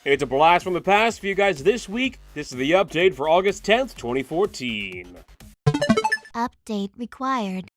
It's a blast from the past for you guys this week. This is the update for August 10th, 2014. Update required.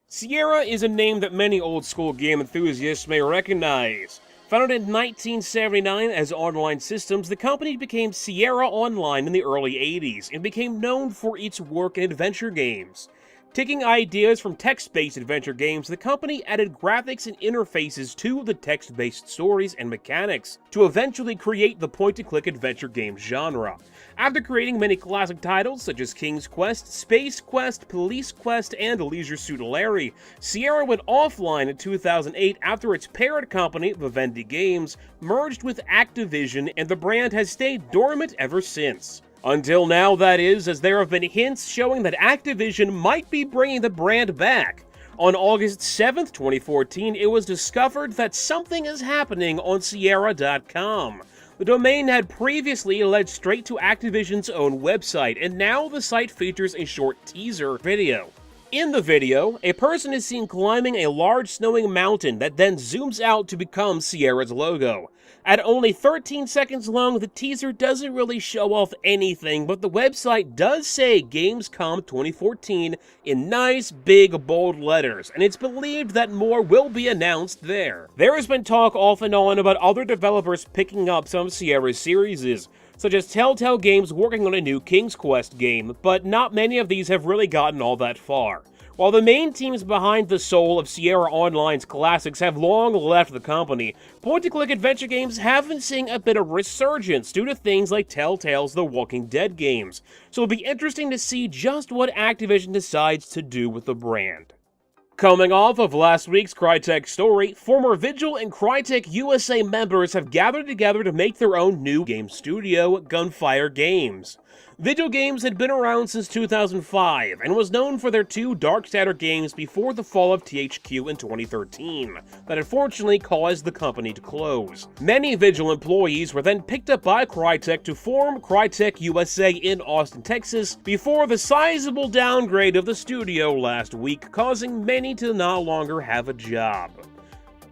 Sierra is a name that many old-school game enthusiasts may recognize. Founded in 1979 as Online Systems, the company became Sierra Online in the early 80s and became known for its work in adventure games. Taking ideas from text-based adventure games, the company added graphics and interfaces to the text-based stories and mechanics to eventually create the point-and-click adventure game genre. After creating many classic titles such as King's Quest, Space Quest, Police Quest, and Leisure Suit Larry, Sierra went offline in 2008 after its parent company, Vivendi Games, merged with Activision, and the brand has stayed dormant ever since. Until now, that is, as there have been hints showing that Activision might be bringing the brand back. On August 7th, 2014, it was discovered that something is happening on Sierra.com. The domain had previously led straight to Activision's own website, and now the site features a short teaser video. In the video, a person is seen climbing a large snowing mountain that then zooms out to become Sierra's logo. At only 13 seconds long, the teaser doesn't really show off anything, but the website does say Gamescom 2014 in nice, big, bold letters, and it's believed that more will be announced there. There has been talk off and on about other developers picking up some of Sierra's series, such as Telltale Games working on a new King's Quest game, but not many of these have really gotten all that far. While the main teams behind the soul of Sierra Online's classics have long left the company, point-and-click adventure games have been seeing a bit of resurgence due to things like Telltale's The Walking Dead games, so it'll be interesting to see just what Activision decides to do with the brand. Coming off of last week's Crytek story, former Vigil and Crytek USA members have gathered together to make their own new game studio, Gunfire Games. Vigil Games had been around since 2005 and was known for their two Darksiders games before the fall of THQ in 2013 that unfortunately caused the company to close. Many Vigil employees were then picked up by Crytek to form Crytek USA in Austin, Texas, before the sizable downgrade of the studio last week, causing many to no longer have a job.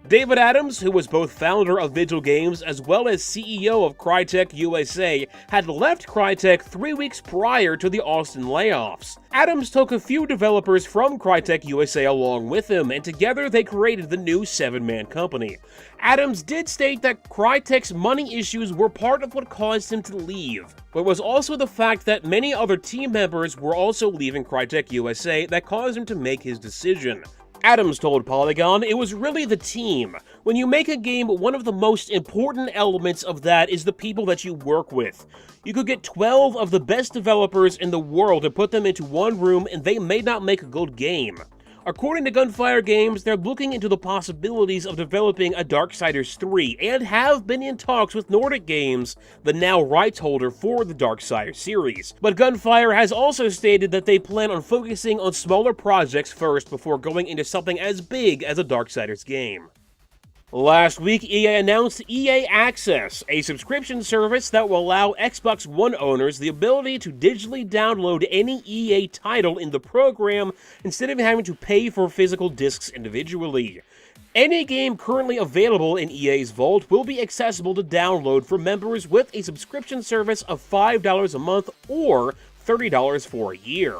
David Adams, who was both founder of Vigil Games as well as CEO of Crytek USA, had left Crytek 3 weeks prior to the Austin layoffs. Adams took a few developers from Crytek USA along with him, and together they created the new 7-man company. Adams did state that Crytek's money issues were part of what caused him to leave, but it was also the fact that many other team members were also leaving Crytek USA that caused him to make his decision. Adams told Polygon it was really the team. When you make a game, one of the most important elements of that is the people that you work with. You could get 12 of the best developers in the world and put them into one room and they may not make a good game. According to Gunfire Games, they're looking into the possibilities of developing a Darksiders 3 and have been in talks with Nordic Games, the now rights holder for the Darksiders series. But Gunfire has also stated that they plan on focusing on smaller projects first before going into something as big as a Darksiders game. Last week, EA announced EA Access, a subscription service that will allow Xbox One owners the ability to digitally download any EA title in the program instead of having to pay for physical discs individually. Any game currently available in EA's vault will be accessible to download for members with a subscription service of $5 a month or $30 for a year.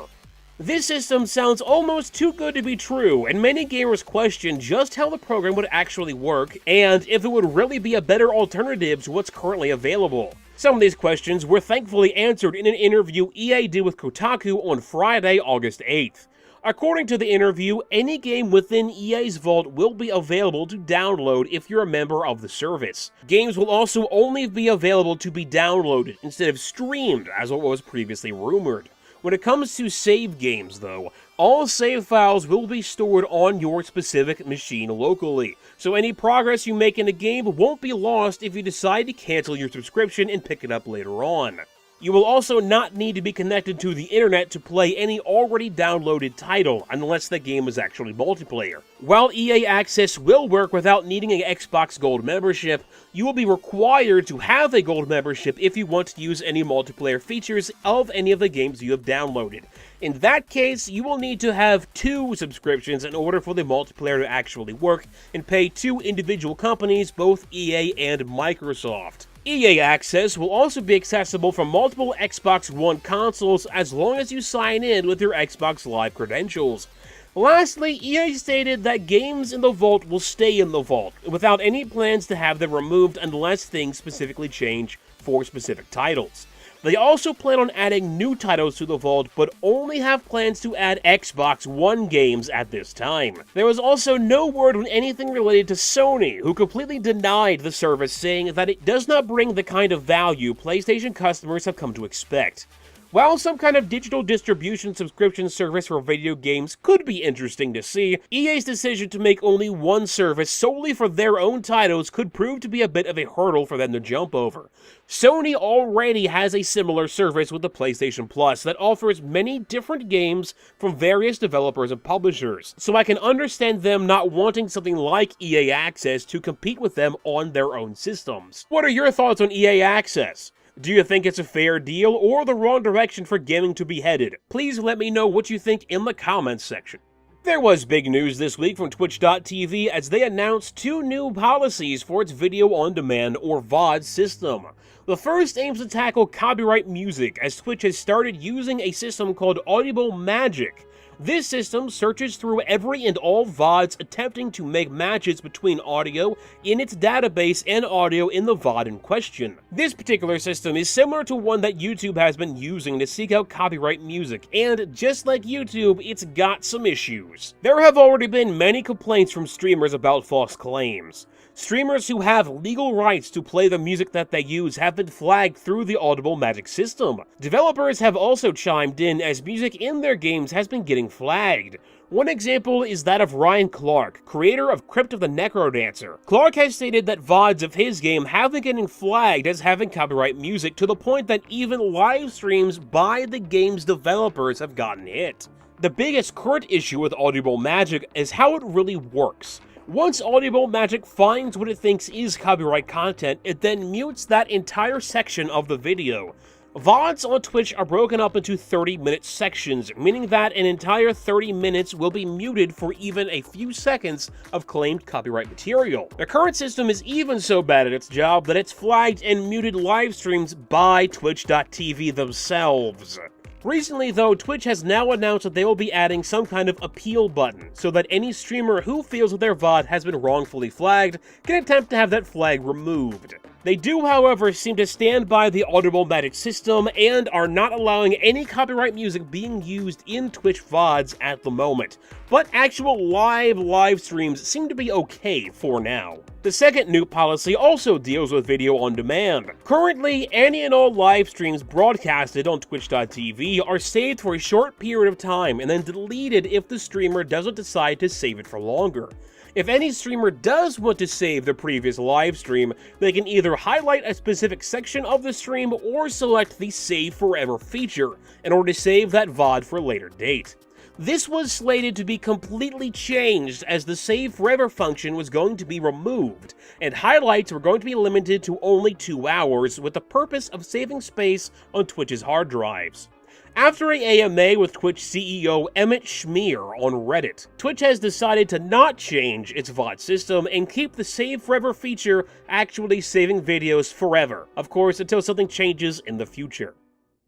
This system sounds almost too good to be true, and many gamers question just how the program would actually work, and if it would really be a better alternative to what's currently available. Some of these questions were thankfully answered in an interview EA did with Kotaku on Friday, August 8th. According to the interview, any game within EA's vault will be available to download if you're a member of the service. Games will also only be available to be downloaded instead of streamed, as what was previously rumored. When it comes to save games, though, all save files will be stored on your specific machine locally, so any progress you make in a game won't be lost if you decide to cancel your subscription and pick it up later on. You will also not need to be connected to the internet to play any already downloaded title, unless the game is actually multiplayer. While EA Access will work without needing an Xbox Gold membership, you will be required to have a Gold membership if you want to use any multiplayer features of any of the games you have downloaded. In that case, you will need to have 2 subscriptions in order for the multiplayer to actually work, and pay 2 individual companies, both EA and Microsoft. EA Access will also be accessible from multiple Xbox One consoles as long as you sign in with your Xbox Live credentials. Lastly, EA stated that games in the vault will stay in the vault, without any plans to have them removed unless things specifically change for specific titles. They also plan on adding new titles to the vault, but only have plans to add Xbox One games at this time. There was also no word on anything related to Sony, who completely denied the service, saying that it does not bring the kind of value PlayStation customers have come to expect. While some kind of digital distribution subscription service for video games could be interesting to see, EA's decision to make only one service solely for their own titles could prove to be a bit of a hurdle for them to jump over. Sony already has a similar service with the PlayStation Plus that offers many different games from various developers and publishers, so I can understand them not wanting something like EA Access to compete with them on their own systems. What are your thoughts on EA Access? Do you think it's a fair deal or the wrong direction for gaming to be headed? Please let me know what you think in the comments section. There was big news this week from Twitch.tv as they announced 2 new policies for its video on demand or VOD system. The first aims to tackle copyright music, as Twitch has started using a system called Audible Magic. This system searches through every and all VODs attempting to make matches between audio in its database and audio in the VOD in question. This particular system is similar to one that YouTube has been using to seek out copyright music, and just like YouTube, it's got some issues. There have already been many complaints from streamers about false claims. Streamers who have legal rights to play the music that they use have been flagged through the Audible Magic system. Developers have also chimed in as music in their games has been getting flagged. One example is that of Ryan Clark, creator of Crypt of the Necrodancer. Clark has stated that VODs of his game have been getting flagged as having copyright music to the point that even live streams by the game's developers have gotten hit. The biggest current issue with Audible Magic is how it really works. Once Audible Magic finds what it thinks is copyright content, it then mutes that entire section of the video. VODs on Twitch are broken up into 30-minute sections, meaning that an entire 30 minutes will be muted for even a few seconds of claimed copyright material. The current system is even so bad at its job that it's flagged and muted live streams by Twitch.tv themselves. Recently, though, Twitch has now announced that they will be adding some kind of appeal button, so that any streamer who feels that their VOD has been wrongfully flagged can attempt to have that flag removed. They do, however, seem to stand by the Audible Magic system and are not allowing any copyright music being used in Twitch VODs at the moment, but actual live streams seem to be okay for now. The second new policy also deals with video on demand. Currently, any and all live streams broadcasted on Twitch.tv are saved for a short period of time and then deleted if the streamer doesn't decide to save it for longer. If any streamer does want to save the previous live stream, they can either highlight a specific section of the stream or select the Save Forever feature in order to save that VOD for a later date. This was slated to be completely changed as the Save Forever function was going to be removed, and highlights were going to be limited to only 2 hours with the purpose of saving space on Twitch's hard drives. After an AMA with Twitch CEO Emmett Schmier on Reddit, Twitch has decided to not change its VOD system and keep the Save Forever feature actually saving videos forever, of course until something changes in the future.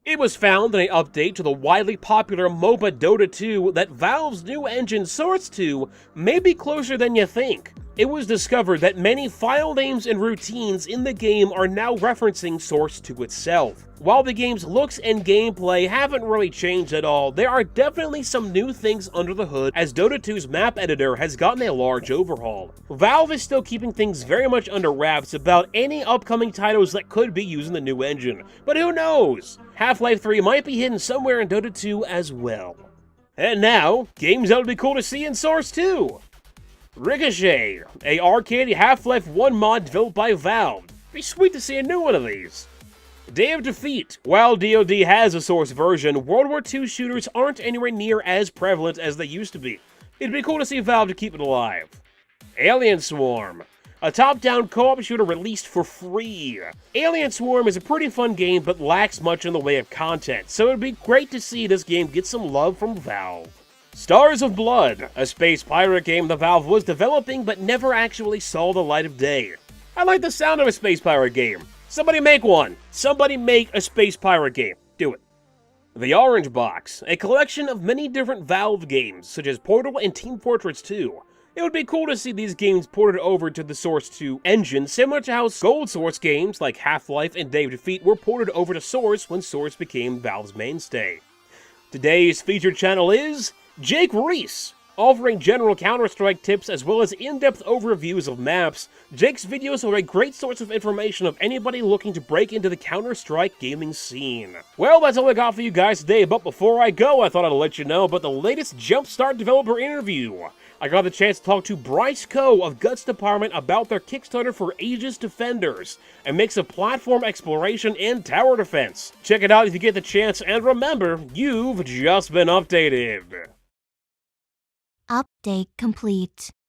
It was found in an update to the widely popular MOBA Dota 2 that Valve's new engine Source 2 may be closer than you think. It was discovered that many file names and routines in the game are now referencing Source 2 itself. While the game's looks and gameplay haven't really changed at all, there are definitely some new things under the hood as Dota 2's map editor has gotten a large overhaul. Valve is still keeping things very much under wraps about any upcoming titles that could be using the new engine, but who knows? Half-Life 3 might be hidden somewhere in Dota 2 as well. And now, games that would be cool to see in Source 2. Ricochet, a arcade Half-Life 1 mod developed by Valve. Be sweet to see a new one of these. Day of Defeat. While DoD has a Source version, World War II shooters aren't anywhere near as prevalent as they used to be. It'd be cool to see Valve to keep it alive. Alien Swarm, a top-down co-op shooter released for free. Alien Swarm is a pretty fun game but lacks much in the way of content, so it'd be great to see this game get some love from Valve. Stars of Blood, a space pirate game that Valve was developing but never actually saw the light of day. I like the sound of a space pirate game. Somebody make one. Somebody make a space pirate game. Do it. The Orange Box, a collection of many different Valve games, such as Portal and Team Fortress 2. It would be cool to see these games ported over to the Source 2 engine, similar to how Gold Source games like Half-Life and Day of Defeat were ported over to Source when Source became Valve's mainstay. Today's featured channel is Jake Reese. Offering general Counter-Strike tips as well as in-depth overviews of maps, Jake's videos are a great source of information of anybody looking to break into the Counter-Strike gaming scene. Well, that's all I got for you guys today, but before I go, I thought I'd let you know about the latest Jumpstart developer interview. I got the chance to talk to Bryce Coe of Guts Department about their Kickstarter for Aegis Defenders, a mix of platform exploration and tower defense. Check it out if you get the chance, and remember, you've just been updated. Update complete.